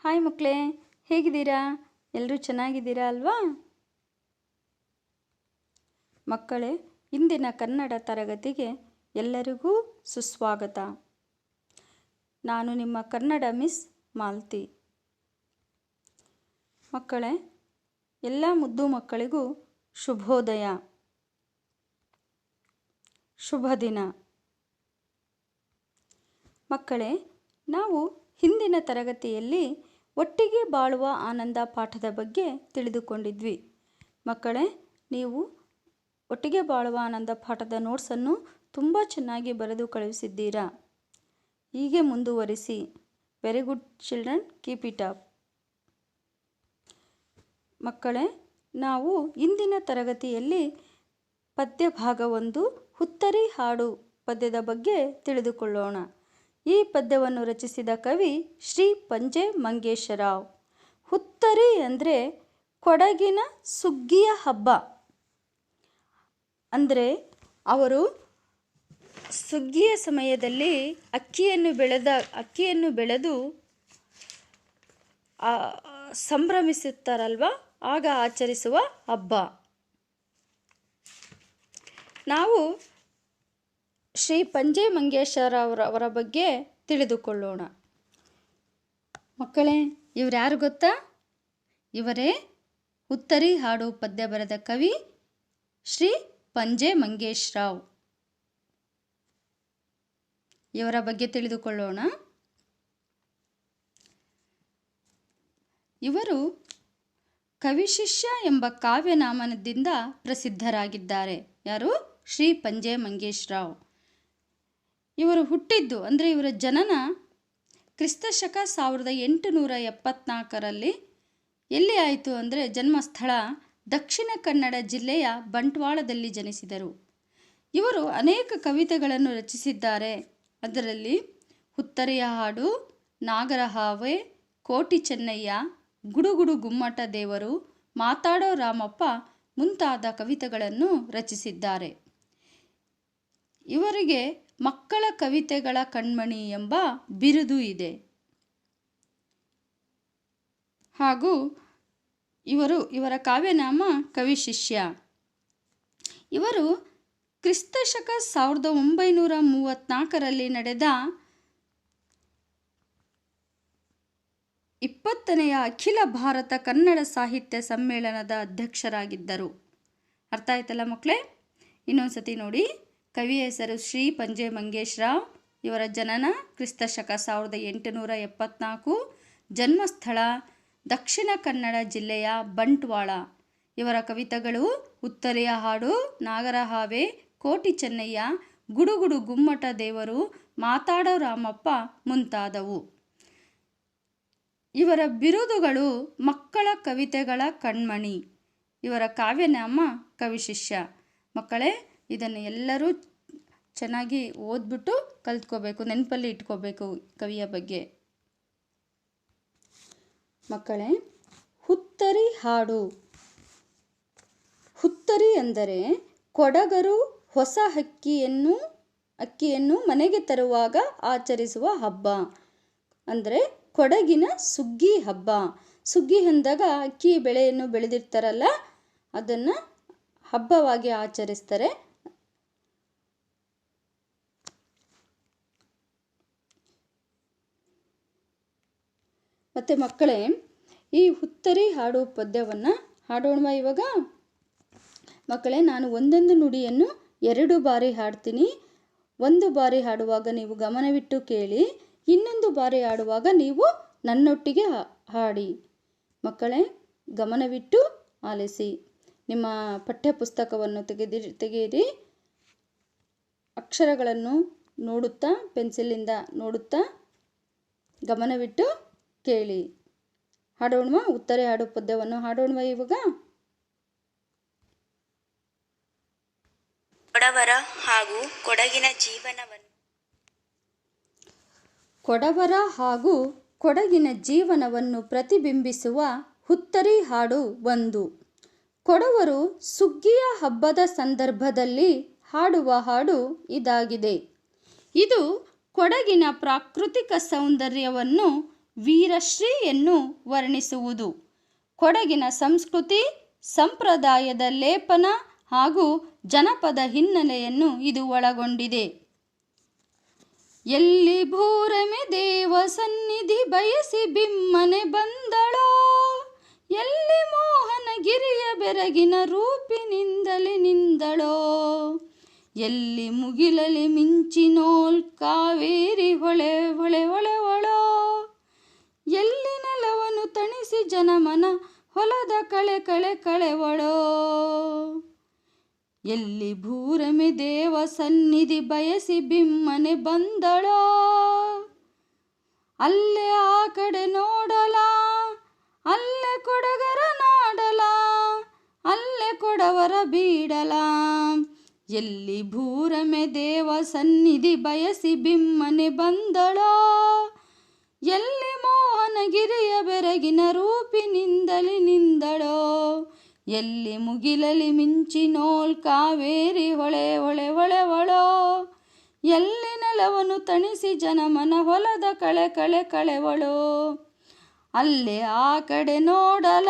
Hi ಮಕ್ಕಳೇ, ಹೇಗಿದ್ದೀರಾ? ಎಲ್ಲರೂ ಚೆನ್ನಾಗಿದ್ದೀರಾ ಅಲ್ವಾ? ಮಕ್ಕಳೇ, ಇಂದಿನ ಕನ್ನಡ ತರಗತಿಗೆ ಎಲ್ಲರಿಗೂ ಸುಸ್ವಾಗತ. ನಾನು ನಿಮ್ಮ ಕನ್ನಡ ಮಿಸ್ ಮಾಲ್ತಿ. ಮಕ್ಕಳೇ, ಎಲ್ಲ ಮುದ್ದು ಮಕ್ಕಳಿಗೂ ಶುಭೋದಯ, ಶುಭ ದಿನ. ಮಕ್ಕಳೇ, ನಾವು ಹಿಂದಿನ ತರಗತಿಯಲ್ಲಿ ಒಟ್ಟಿಗೆ ಬಾಳುವ ಆನಂದ ಪಾಠದ ಬಗ್ಗೆ ತಿಳಿದುಕೊಂಡಿದ್ವಿ. ಮಕ್ಕಳೇ, ನೀವು ಒಟ್ಟಿಗೆ ಬಾಳುವ ಆನಂದ ಪಾಠದ ನೋಟ್ಸನ್ನು ತುಂಬ ಚೆನ್ನಾಗಿ ಬರೆದು ಕಳುಹಿಸಿದ್ದೀರಾ. ಹೀಗೆ ಮುಂದುವರಿಸಿ. Very good children, keep it up. ಮಕ್ಕಳೇ, ನಾವು ಇಂದಿನ ತರಗತಿಯಲ್ಲಿ ಪದ್ಯ ಭಾಗ 1 ಹುತ್ತರಿ ಹಾಡು ಪದ್ಯದ ಬಗ್ಗೆ ತಿಳಿದುಕೊಳ್ಳೋಣ. ಈ ಪದ್ಯವನ್ನು ರಚಿಸಿದ ಕವಿ ಶ್ರೀ ಪಂಜೆ ಮಂಗೇಶರಾವ್. ಹುತ್ತರಿ ಅಂದರೆ ಕೊಡಗಿನ ಸುಗ್ಗಿಯ ಹಬ್ಬ. ಅಂದರೆ ಅವರು ಸುಗ್ಗಿಯ ಸಮಯದಲ್ಲಿ ಅಕ್ಕಿಯನ್ನು ಬೆಳೆದು ಸಂಭ್ರಮಿಸುತ್ತಾರಲ್ವ, ಆಗ ಆಚರಿಸುವ ಹಬ್ಬ. ನಾವು ಶ್ರೀ ಪಂಜೆ ಮಂಗೇಶರವರ ಬಗ್ಗೆ ತಿಳಿದುಕೊಳ್ಳೋಣ. ಮಕ್ಕಳೇ, ಇವರ್ಯಾರು ಗೊತ್ತಾ? ಇವರೇ ಹುತ್ತರಿ ಹಾಡು ಪದ್ಯ ಬರೆದ ಕವಿ ಶ್ರೀ ಪಂಜೆ ಮಂಗೇಶರಾವ್. ಇವರ ಬಗ್ಗೆ ತಿಳಿದುಕೊಳ್ಳೋಣ. ಇವರು ಕವಿಶಿಷ್ಯ ಎಂಬ ಕಾವ್ಯನಾಮದಿಂದ ಪ್ರಸಿದ್ಧರಾಗಿದ್ದಾರೆ. ಯಾರು? ಶ್ರೀ ಪಂಜೆ ಮಂಗೇಶರಾವ್. ಇವರು ಹುಟ್ಟಿದ್ದು ಅಂದರೆ ಇವರ ಜನನ ಕ್ರಿಸ್ತಶಕ 1874ರಲ್ಲಿ. ಎಲ್ಲಿ ಆಯಿತು ಅಂದರೆ ಜನ್ಮಸ್ಥಳ ದಕ್ಷಿಣ ಕನ್ನಡ ಜಿಲ್ಲೆಯ ಬಂಟ್ವಾಳದಲ್ಲಿ ಜನಿಸಿದರು. ಇವರು ಅನೇಕ ಕವಿತೆಗಳನ್ನು ರಚಿಸಿದ್ದಾರೆ. ಅದರಲ್ಲಿ ಹುತ್ತರಿಯ ಹಾಡು, ನಾಗರಹಾವೆ, ಕೋಟಿ ಚೆನ್ನಯ್ಯ, ಗುಡುಗುಡು ಗುಮ್ಮಟ ದೇವರು, ಮಾತಾಡೋ ರಾಮಪ್ಪ ಮುಂತಾದ ಕವಿತೆಗಳನ್ನು ರಚಿಸಿದ್ದಾರೆ. ಇವರಿಗೆ ಮಕ್ಕಳ ಕವಿತೆಗಳ ಕಣ್ಮಣಿ ಎಂಬ ಬಿರುದು ಇದೆ. ಹಾಗೂ ಇವರ ಕಾವ್ಯನಾಮ ಕವಿಶಿಷ್ಯ. ಇವರು ಕ್ರಿಸ್ತಶಕ 1934ರಲ್ಲಿ ನಡೆದ 20ನೇ ಅಖಿಲ ಭಾರತ ಕನ್ನಡ ಸಾಹಿತ್ಯ ಸಮ್ಮೇಳನದ ಅಧ್ಯಕ್ಷರಾಗಿದ್ದರು. ಅರ್ಥ ಆಯ್ತಲ್ಲ ಮಕ್ಕಳೇ? ಇನ್ನೊಂದ್ಸತಿ ನೋಡಿ. ಕವಿಯ ಹೆಸರು ಶ್ರೀ ಪಂಜೆ ಮಂಗೇಶರಾವ್. ಇವರ ಜನನ ಕ್ರಿಸ್ತಶಕ 1874, ಜನ್ಮಸ್ಥಳ ದಕ್ಷಿಣ ಕನ್ನಡ ಜಿಲ್ಲೆಯ ಬಂಟ್ವಾಳ. ಇವರ ಕವಿತೆಗಳು ಹುತ್ತರಿಯ ಹಾಡು, ನಾಗರಹಾವೆ, ಕೋಟಿ ಚೆನ್ನಯ್ಯ, ಗುಡುಗುಡು ಗುಮ್ಮಟ ದೇವರು, ಮಾತಾಡೋ ರಾಮಪ್ಪ ಮುಂತಾದವು. ಇವರ ಬಿರುದುಗಳು ಮಕ್ಕಳ ಕವಿತೆಗಳ ಕಣ್ಮಣಿ. ಇವರ ಕಾವ್ಯನಾಮ ಕವಿಶಿಷ್ಯ. ಮಕ್ಕಳೇ, ಇದನ್ನು ಎಲ್ಲರೂ ಚೆನ್ನಾಗಿ ಓದ್ಬಿಟ್ಟು ಕಲ್ತ್ಕೋಬೇಕು, ನೆನಪಲ್ಲಿ ಇಟ್ಕೋಬೇಕು ಕವಿಯ ಬಗ್ಗೆ. ಮಕ್ಕಳೇ, ಹುತ್ತರಿ ಹಾಡು. ಹುತ್ತರಿ ಅಂದರೆ ಕೊಡಗರು ಹೊಸ ಅಕ್ಕಿಯನ್ನು ಮನೆಗೆ ತರುವಾಗ ಆಚರಿಸುವ ಹಬ್ಬ. ಅಂದರೆ ಕೊಡಗಿನ ಸುಗ್ಗಿ ಹಬ್ಬ. ಸುಗ್ಗಿ ಅಂದಾಗ ಅಕ್ಕಿ ಬೆಳೆಯನ್ನು ಬೆಳೆದಿರ್ತಾರಲ್ಲ, ಅದನ್ನು ಹಬ್ಬವಾಗಿ ಆಚರಿಸ್ತಾರೆ. ಮತ್ತು ಮಕ್ಕಳೇ, ಈ ಹುತ್ತರಿ ಹಾಡು ಪದ್ಯವನ್ನು ಹಾಡೋಣ ಇವಾಗ. ಮಕ್ಕಳೇ, ನಾನು ಒಂದೊಂದು ನುಡಿಯನ್ನು 2 ಬಾರಿ ಹಾಡ್ತೀನಿ. 1 ಬಾರಿ ಹಾಡುವಾಗ ನೀವು ಗಮನವಿಟ್ಟು ಕೇಳಿ, ಇನ್ನೊಂದು ಬಾರಿ ಹಾಡುವಾಗ ನೀವು ನನ್ನೊಟ್ಟಿಗೆ ಹಾಡಿ. ಮಕ್ಕಳೇ, ಗಮನವಿಟ್ಟು ಆಲಿಸಿ. ನಿಮ್ಮ ಪಠ್ಯಪುಸ್ತಕವನ್ನು ತೆಗೆಯಿರಿ. ಅಕ್ಷರಗಳನ್ನು ನೋಡುತ್ತಾ, ಪೆನ್ಸಿಲಿಂದ ನೋಡುತ್ತಾ ಗಮನವಿಟ್ಟು ಕೇಳಿ. ಹಾಡೋಣ. ಹುತ್ತರಿ ಹಾಡು ಪದ್ಯವನ್ನು ಹಾಡೋಣ ಇವಾಗ. ಕೊಡವರ ಹಾಗೂ ಕೊಡಗಿನ ಜೀವನವನ್ನು ಪ್ರತಿಬಿಂಬಿಸುವ ಹುತ್ತರಿ ಹಾಡು 1. ಕೊಡವರು ಸುಗ್ಗಿಯ ಹಬ್ಬದ ಸಂದರ್ಭದಲ್ಲಿ ಹಾಡುವ ಹಾಡು ಇದಾಗಿದೆ. ಇದು ಕೊಡಗಿನ ಪ್ರಾಕೃತಿಕ ಸೌಂದರ್ಯವನ್ನು ವೀರಶ್ರೀಯನ್ನು ವರ್ಣಿಸುವುದು. ಕೊಡಗಿನ ಸಂಸ್ಕೃತಿ, ಸಂಪ್ರದಾಯದ ಲೇಪನ ಹಾಗೂ ಜನಪದ ಹಿನ್ನೆಲೆಯನ್ನು ಇದು ಒಳಗೊಂಡಿದೆ. ಎಲ್ಲಿ ಭೂರಮೆ ದೇವ ಸನ್ನಿಧಿ ಬಯಸಿ ಬಿಮ್ಮನೆ ಬಂದಳೋ, ಎಲ್ಲಿ ಮೋಹನಗಿರಿಯ ಬೆರಗಿನ ರೂಪಿನಿಂದಲೇ ನಿಂದಳೋ, ಎಲ್ಲಿ ಮುಗಿಲಲಿ ಮಿಂಚಿನೋಲ್ ಕಾವೇರಿ ಹೊಳೆ ಹೊಳೆ ಹೊಳೆವಳೋ, ಎಲ್ಲಿ ನೆಲವನ್ನು ತಣಿಸಿ ಜನಮನ ಹೊಲದ ಕಳೆ ಕಳೆ ಕಳೆವಳೋ, ಎಲ್ಲಿ ಭೂರಮೆ ದೇವ ಸನ್ನಿಧಿ ಬಯಸಿ ಬಿಮ್ಮನೆ ಬಂದಳೋ, ಅಲ್ಲೇ ಆ ಕಡೆ ನೋಡಲ, ಅಲ್ಲೇ ಕೊಡಗರ ನಾಡಲ, ಅಲ್ಲೇ ಕೊಡವರ ಬೀಡಲ, ಎಲ್ಲಿ ಭೂರಮೆ ದೇವ ಸನ್ನಿಧಿ ಬಯಸಿ ಬಿಮ್ಮನೆ ಬಂದಳೋ, ಎಲ್ಲಿ ಮೋಹನಗಿರಿಯ ಬೆರಗಿನ ರೂಪಿನಿಂದಲೇ ನಿಂದಳೋ, ಎಲ್ಲಿ ಮುಗಿಲಲಿ ಮಿಂಚಿನೋಲ್ ಕಾವೇರಿ ಹೊಳೆ ಹೊಳೆ ಹೊಳೆವಳೋ, ಎಲ್ಲಿ ನೆಲವನ್ನು ತಣಿಸಿ ಜನಮನ ಹೊಲದ ಕಳೆ ಕಳೆ ಕಳೆವಳೋ, ಅಲ್ಲೇ ಆ ಕಡೆ ನೋಡಲ,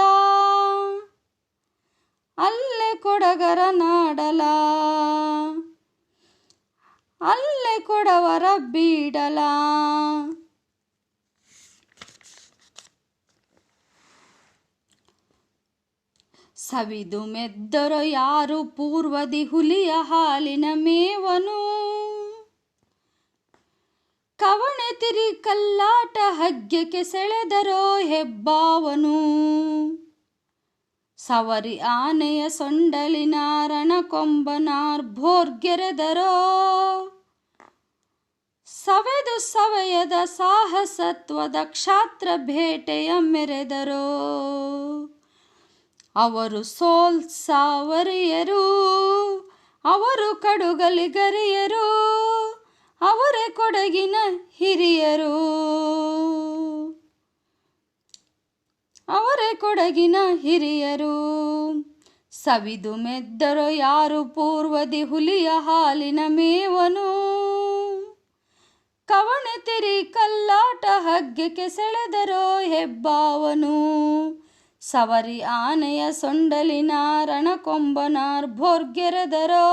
ಅಲ್ಲೇ ಕೊಡಗರ ನಾಡಲ, ಅಲ್ಲೇ ಕೊಡವರ ಬೀಡಲ. ಸವಿದು ಮೆದ್ದರೋ ಯಾರು ಪೂರ್ವದಿ ಹುಲಿಯ ಹಾಲಿನ ಮೇವನು, ಕವಣೆ ತಿರಿ ಕಲ್ಲಾಟ ಹಗ್ಗಕ್ಕೆ ಸೆಳೆದರೋ ಹೆಬ್ಬಾವನು, ಸವರಿ ಆನೆಯ ಸೊಂಡಲಿನ ರಣಕೊಂಬನಾರ್ ಭೋರ್ಗೆರೆದರೋ, ಸವೆದು ಸವೆಯದ ಸಾಹಸತ್ವದ ಕ್ಷಾತ್ರ ಬೇಟೆಯ ಮೆರೆದರೋ, ಅವರು ಸೋಲ್ಸಾವರಿಯರು, ಅವರು ಕಡುಗಲಿಗರಿಯರು, ಅವರೇ ಕೊಡಗಿನ ಹಿರಿಯರು, ಅವರೇ ಕೊಡಗಿನ ಹಿರಿಯರು. ಸವಿದು ಮೆದ್ದರೋ ಯಾರು ಪೂರ್ವದಿ ಹುಲಿಯ ಹಾಲಿನ ಮೇವನು, ಕವಣೆ ತಿರಿ ಕಲ್ಲಾಟ ಹಗ್ಗಕ್ಕೆ ಸೆಳೆದರೋ ಹೆಬ್ಬಾವನು, ಸವರಿ ಆನೆಯ ಸೊಂಡಲಿನ ರಣಕೊಂಬನಾರ್ ಭೋರ್ಗೆರೆದರೋ,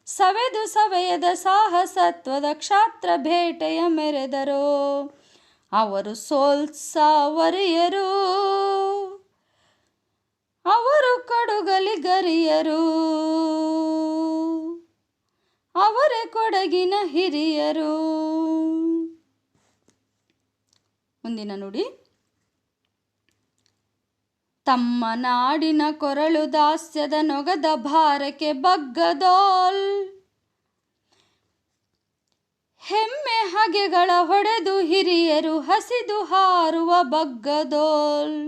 ಸವೆದು ಸವೆಯದ ಸಾಹಸತ್ವದ ಕ್ಷಾತ್ರ ಬೇಟೆಯ ಮೆರೆದರೋ, ಅವರು ಸೋಲ್ಸಾವರಿಯರು, ಅವರು ಕಡುಗಲಿಗರಿಯರು, ಅವರೇ ಕೊಡಗಿನ ಹಿರಿಯರು. ಮುಂದಿನ ನುಡಿ. ತಮ್ಮ ನಾಡಿನ ಕೊರಳು ದಾಸ್ಯದ ನೊಗದ ಭಾರಕ್ಕೆ ಬಗ್ಗದೋಲ್, ಹೆಮ್ಮೆ ಹಗೆಗಳ ಹೊಡೆದು ಹಿರಿಯರು ಹಸಿದು ಹಾರುವ ಬಗ್ಗದೋಲ್,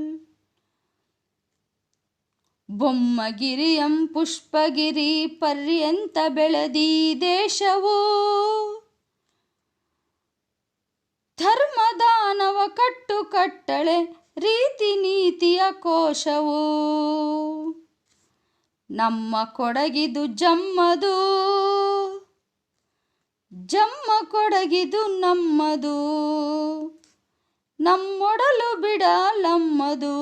ಬೊಮ್ಮಗಿರಿಯಂ ಪುಷ್ಪಗಿರಿ ಪರ್ಯಂತ ಬೆಳೆದೀ ದೇಶವು, ಧರ್ಮದಾನವ ಕಟ್ಟು ಕಟ್ಟಳೆ ರೀತಿ ನೀತಿಯ ಕೋಶವು, ನಮ್ಮ ಕೊಡಗಿದು ಜಮ್ಮದು, ಜಮ್ಮ ಕೊಡಗಿದು ನಮ್ಮದು, ನಮ್ಮೊಡಲು ಬಿಡಲಮ್ಮದು,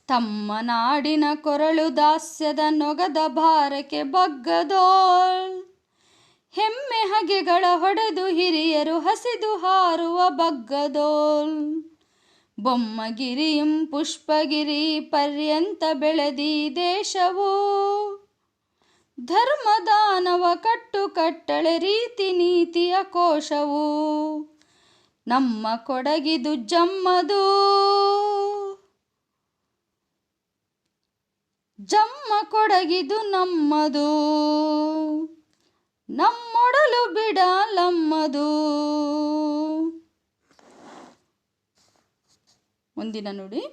ತಮ್ಮ ನಾಡಿನ ಕೊರಳು ದಾಸ್ಯದ ನೊಗದ ಭಾರಕ್ಕೆ ಬಗ್ಗದೋಳ್, ಹೆಮ್ಮೆ ಹಗೆಗಳ ಹೊಡೆದು ಹಿರಿಯರು ಹಸಿದು ಹಾರುವ ಬಗ್ಗದೋಲ್, ಬೊಮ್ಮಗಿರಿಯಂ ಪುಷ್ಪಗಿರಿ ಪರ್ಯಂತ ಬೆಳೆದೀ ದೇಶವು, ಧರ್ಮದಾನವ ಕಟ್ಟು ಕಟ್ಟಳೆ ರೀತಿ ನೀತಿಯ ಕೋಶವು, ನಮ್ಮ ಕೊಡಗಿದು ಜಮ್ಮದು, ಜಮ್ಮ ಕೊಡಗಿದು ನಮ್ಮದು, ನಮ್ಮೊಡಲು ಬಿಡಲಮ್ಮದು. ಮುಂದಿನ ನುಡಿ.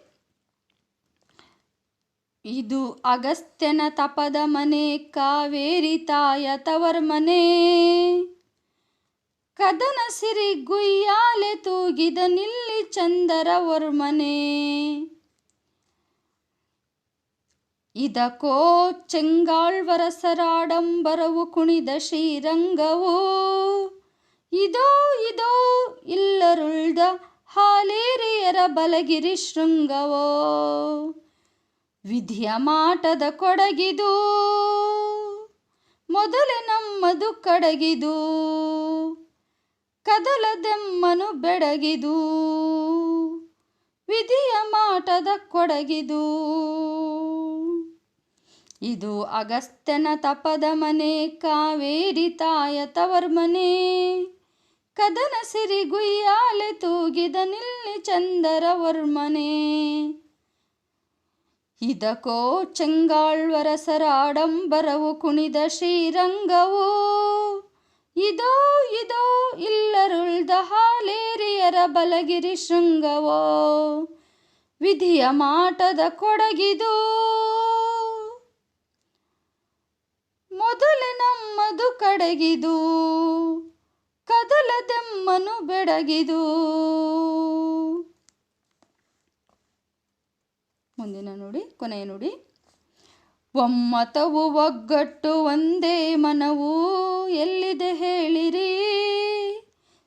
ಇದು ಅಗಸ್ತ್ಯನ ತಪದ ಮನೆ, ಕಾವೇರಿ ತಾಯ ತವರ್ ಮನೆ, ಕದನ ಸಿರಿ ಗುಯ್ಯಾಲೆ ತೂಗಿದ ನಿಲ್ಲಿ ಚಂದರ ವರ್ಮನೆ, ಇದಕೋ ಚೆಂಗಾಳ್ವರಸರಾಡಂಬರವು ಕುಣಿದ ಶ್ರೀರಂಗವು, ಇದೋ ಇದೋ ಇಲ್ಲರುಳ್ದ ಹಾಲೇರಿಯರ ಬಲಗಿರಿ ಶೃಂಗವೋ, ವಿಧಿಯ ಮಾಟದ ಕೊಡಗಿದು ಮೊದಲೇ ನಮ್ಮದು ಕಡಗಿದು, ಕದಲದೆಮ್ಮನು ಬೆಡಗಿದು ವಿಧಿಯ ಮಾಟದ ಕೊಡಗಿದು. ಇದು ಅಗಸ್ತ್ಯನ ತಪದ ಮನೆ, ಕಾವೇರಿ ತಾಯ ತವರ್ಮನೆ, ಕದನ ಸಿರಿ ಗುಯ್ಯಾಲೆ ತೂಗಿದ ನಿಲ್ಲಿ ಚಂದರ ವರ್ಮನೆ. ಇದಕೋ ಚೆಂಗಾಳ್ವರಸರ ಆಡಂಬರವು ಕುಣಿದ ಶ್ರೀರಂಗವು, ಇದೋ ಇದೋ ಇಲ್ಲರುಳ್ದ ಹಾಲೇರಿಯರ ಬಲಗಿರಿ ಶೃಂಗವೋ, ವಿಧಿಯ ಮಾಟದ ಕೊಡಗಿದು ಮೊದಲೇ ನಮ್ಮದು ಕಡಗಿದು, ಕದಲದೆಮ್ಮನು ಬೆಡಗಿದು. ಮುಂದಿನ ನುಡಿ, ಕೊನೆಯ ನುಡಿ. ಒಮ್ಮತವು ಒಗ್ಗಟ್ಟು ಒಂದೇ ಮನವು ಎಲ್ಲಿದೆ ಹೇಳಿರಿ,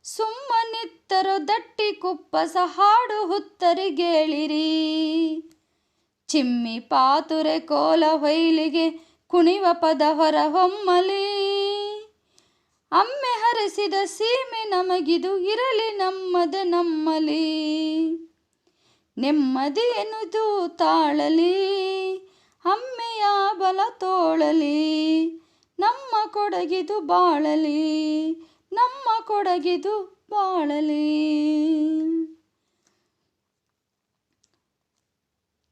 ಸುಮ್ಮನಿತ್ತರೋ ದಟ್ಟಿ ಕುಪ್ಪಸ ಹಾಡು ಹುತ್ತರಿಗೇಳಿರಿ. ಚಿಮ್ಮಿ ಪಾತುರೆ ಕೋಲ ಹೊಯ್ಲಿಗೆ ಕುಣಿವ ಪದ ಹೊರ ಹೊಮ್ಮಲಿ, ಅಮ್ಮೆ ಹರಸಿದ ಸೀಮೆ ನಮಗಿದು ಇರಲಿ ನಮ್ಮದೆ ನಮ್ಮಲಿ. ನೆಮ್ಮದಿ ಎನ್ನುವುದು ತಾಳಲಿ, ಅಮ್ಮೆಯ ಬಲ ತೋಳಲಿ, ನಮ್ಮ ಕೊಡಗಿದು ಬಾಳಲಿ, ನಮ್ಮ ಕೊಡಗಿದು ಬಾಳಲಿ.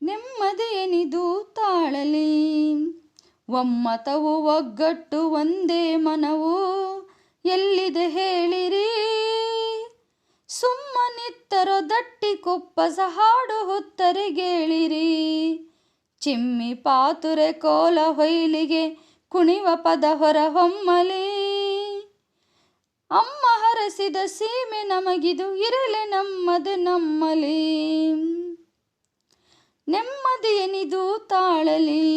ನೆಮ್ಮದಿ ಎನಿದು ತಾಳಲಿ, ಒಮ್ಮತವು ಒಗ್ಗಟ್ಟು ಒಂದೇ ಮನವು ಎಲ್ಲಿದೆ ಹೇಳಿರಿ, ಸುಮ್ಮನಿತ್ತರೋ ದಟ್ಟಿ ಕುಪ್ಪಸ ಹಾಡು ಹುತ್ತರಿಗೇಳಿರಿ. ಚಿಮ್ಮಿ ಪಾತುರೆ ಕೋಲ ಹೊಯ್ಲಿಗೆ ಕುಣಿವ ಪದ ಹೊರ ಹೊಮ್ಮಲಿ, ಅಮ್ಮ ಹರಸಿದ ಸೀಮೆ ನಮಗಿದು ಇರಲಿ ನಮ್ಮದೆ ನಮ್ಮಲಿ. ನೆಮ್ಮದಿ ಎನಿದು ತಾಳಲಿ,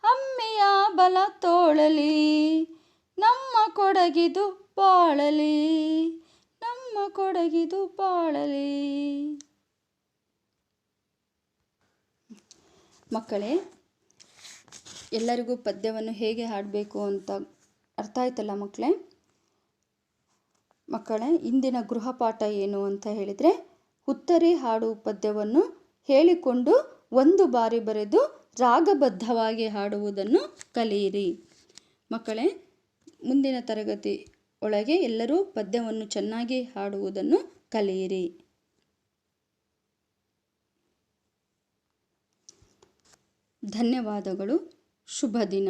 ಅಮ್ಮೆಯ ಬಲ ತೋಳಲಿ, ನಮ್ಮ ಕೊಡಗಿದು ಬಾಳಲಿ, ನಮ್ಮ ಕೊಡಗಿದು ಬಾಳಲಿ. ಮಕ್ಕಳೇ, ಎಲ್ಲರಿಗೂ ಪದ್ಯವನ್ನು ಹೇಗೆ ಹಾಡಬೇಕು ಅಂತ ಅರ್ಥ ಆಯ್ತಲ್ಲ ಮಕ್ಕಳೇ? ಮಕ್ಕಳೇ, ಇಂದಿನ ಗೃಹಪಾಠ ಏನು ಅಂತ ಹೇಳಿದರೆ, ಹುತ್ತರಿ ಹಾಡು ಪದ್ಯವನ್ನು ಹೇಳಿಕೊಂಡು ಒಂದು ಬಾರಿ ಬರೆದು ರಾಗಬದ್ಧವಾಗಿ ಹಾಡುವುದನ್ನು ಕಲಿಯಿರಿ. ಮಕ್ಕಳೇ, ಮುಂದಿನ ತರಗತಿ ಒಳಗೆ ಎಲ್ಲರೂ ಪದ್ಯವನ್ನು ಚೆನ್ನಾಗಿ ಹಾಡುವುದನ್ನು ಕಲಿಯಿರಿ. ಧನ್ಯವಾದಗಳು. ಶುಭ ದಿನ.